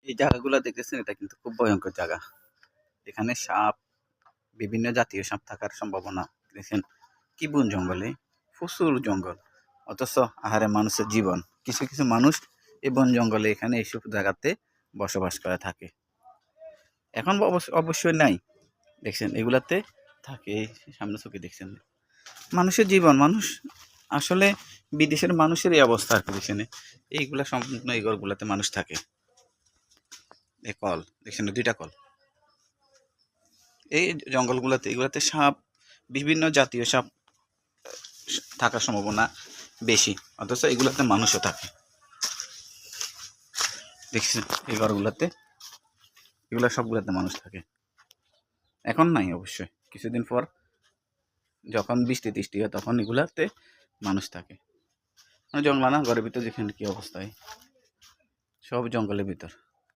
এই জায়গাগুলো দেখতেছেন, এটা কিন্তু খুব ভয়ঙ্কর জায়গা। এখানে সাপ, বিভিন্ন জাতীয় সাপ থাকার সম্ভাবনা। দেখেন কি বন জঙ্গলে, প্রচুর জঙ্গল, অথচ আহারে মানুষের জীবন। কিছু কিছু মানুষ এই বন জঙ্গলে এখানে এইসব জায়গাতে বসবাস করে থাকে। এখন অবশ্যই নাই, দেখছেন এগুলাতে থাকে। সামনে চোখে দেখছেন মানুষের জীবন। মানুষ আসলে বিদেশের মানুষের এই অবস্থা আর কি। দেখছেন এইগুলা সম্পূর্ণ এই ঘরগুলাতে মানুষ থাকে। এই কল দেখছেন, দুইটা কল। এই জঙ্গলগুলোতে এগুলাতে সাপ, বিভিন্ন জাতীয় সাপ থাকার সম্ভাবনা বেশি, অথচ এগুলাতে মানুষও থাকে। দেখছেন এই ঘরগুলাতে, এগুলা সবগুলাতে মানুষ থাকে। এখন নাই অবশ্যই, কিছুদিন পর যখন বৃষ্টি টিষ্টি হয় তখন এগুলাতে মানুষ থাকে। মানে জঙ্গল না, ঘরের ভিতর যেখানে কি অবস্থায়, সব জঙ্গলের ভিতর।